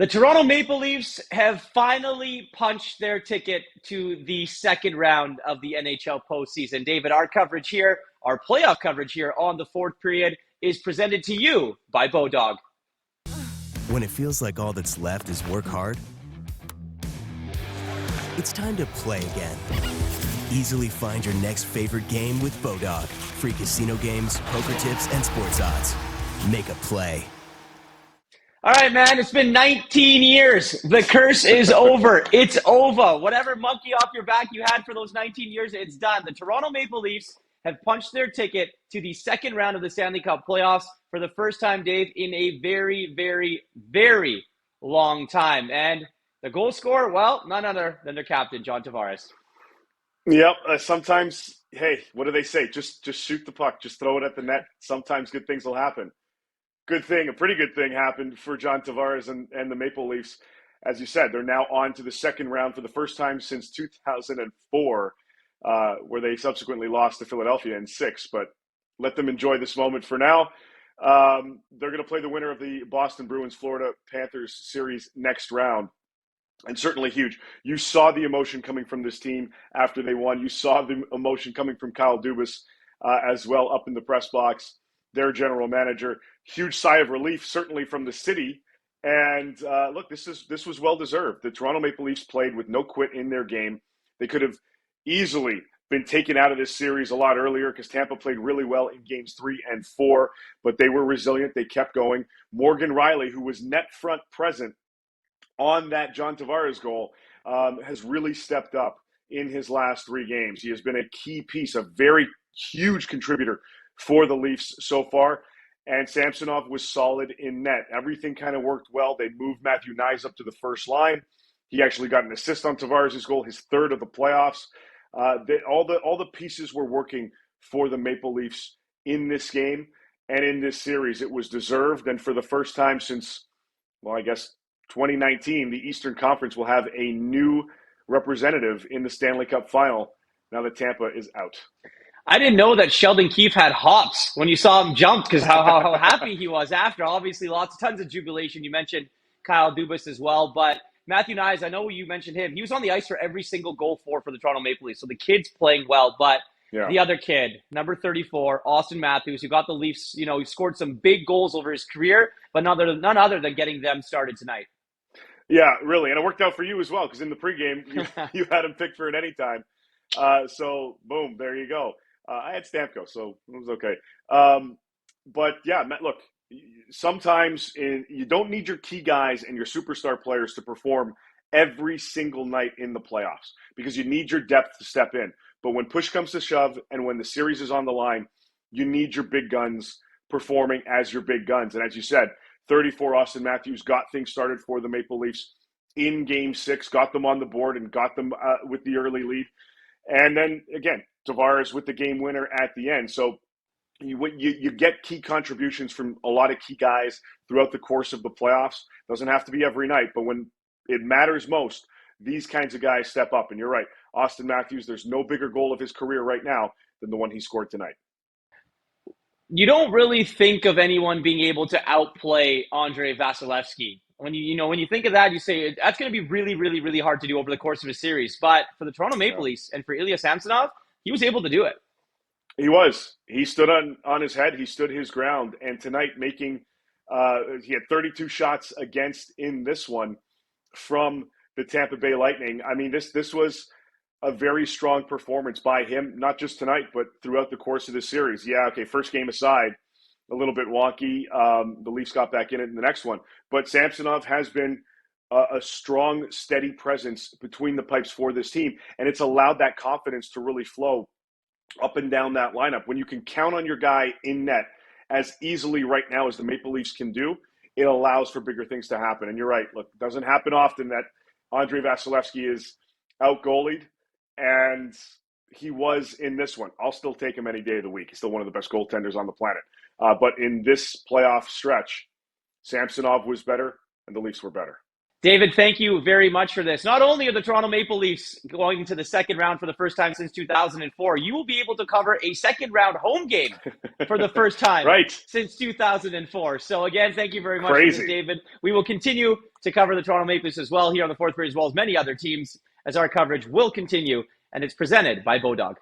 The Toronto Maple Leafs have finally punched their ticket to the second round of the NHL postseason. David, our coverage here, our playoff coverage here on the fourth period is presented to you by Bodog. When it feels like all that's left is work hard, it's time to play again. Easily find your next favorite game with Bodog. Free casino games, poker tips, and sports odds. Make a play. All right, man, it's been 19 years. The curse is over. It's over. Whatever monkey off your back you had for those 19 years, it's done. The Toronto Maple Leafs have punched their ticket to the second round of the Stanley Cup Playoffs for the first time, Dave, in a very, very, very long time. And the goal scorer, well, none other than their captain, John Tavares. Yep. Sometimes, hey, what do they say? Just shoot the puck. Just throw it at the net. Sometimes good things will happen. Good thing, a pretty good thing happened for John Tavares and the Maple Leafs. As you said, they're now on to the second round for the first time since 2004, where they subsequently lost to Philadelphia in 6. But let them enjoy this moment for now. They're going to play the winner of the Boston Bruins Florida Panthers series next round. And certainly huge. You saw the emotion coming from this team after they won. You saw the emotion coming from Kyle Dubas as well up in the press box, their general manager. Huge sigh of relief, certainly from the city. And look, this was well-deserved. The Toronto Maple Leafs played with no quit in their game. They could have easily been taken out of this series a lot earlier because Tampa played really well in games 3 and 4, but they were resilient. They kept going. Morgan Rielly, who was net front present on that John Tavares goal, has really stepped up in his last 3 games. He has been a key piece, a very huge contributor for the Leafs so far. And Samsonov was solid in net. Everything kind of worked well. They moved Matthew Knies up to the first line. He actually got an assist on Tavares' goal, his third of the playoffs. All the pieces were working for the Maple Leafs in this game and in this series. It was deserved. And for the first time since, well, I guess 2019, the Eastern Conference will have a new representative in the Stanley Cup final now that Tampa is out. I didn't know that Sheldon Keefe had hops when you saw him jump because how happy he was after. Obviously, tons of jubilation. You mentioned Kyle Dubas as well, but Matthew Knies, I know you mentioned him. He was on the ice for every single goal for the Toronto Maple Leafs. So the kid's playing well, but the other kid, number 34, Auston Matthews, who got the Leafs, he scored some big goals over his career, but none other than getting them started tonight. Yeah, really. And it worked out for you as well because in the pregame, you had him picked for an anytime. So, boom, there you go. I had Stamkos, so it was okay. But, yeah, look, sometimes you don't need your key guys and your superstar players to perform every single night in the playoffs because you need your depth to step in. But when push comes to shove and when the series is on the line, you need your big guns performing as your big guns. And as you said, 34 Auston Matthews got things started for the Maple Leafs in Game 6, got them on the board and got them with the early lead. And then, again, Tavares with the game winner at the end. So you get key contributions from a lot of key guys throughout the course of the playoffs. Doesn't have to be every night, but when it matters most, these kinds of guys step up. And you're right, Auston Matthews, there's no bigger goal of his career right now than the one he scored tonight. You don't really think of anyone being able to outplay Andrei Vasilevskiy. When you think of that, you say that's going to be really, really, really hard to do over the course of a series. But for the Toronto Maple Leafs and for Ilya Samsonov, he was able to do it. He was. He stood on his head. He stood his ground. And tonight, he had 32 shots against in this one from the Tampa Bay Lightning. I mean, this was a very strong performance by him, not just tonight, but throughout the course of the series. Yeah, okay, first game aside, a little bit wonky. The Leafs got back in it in the next one. But Samsonov has been a strong, steady presence between the pipes for this team, and it's allowed that confidence to really flow up and down that lineup. When you can count on your guy in net as easily right now as the Maple Leafs can do, it allows for bigger things to happen. And you're right, look, it doesn't happen often that Andrei Vasilevskiy is out-goalied, and he was in this one. I'll still take him any day of the week. He's still one of the best goaltenders on the planet. But in this playoff stretch, Samsonov was better, and the Leafs were better. David, thank you very much for this. Not only are the Toronto Maple Leafs going to the second round for the first time since 2004, you will be able to cover a second round home game for the first time right. since 2004. So again, thank you very much for this, Crazy. David. We will continue to cover the Toronto Maple Leafs as well here on the fourth period, as well as many other teams, as our coverage will continue, and it's presented by Bodog.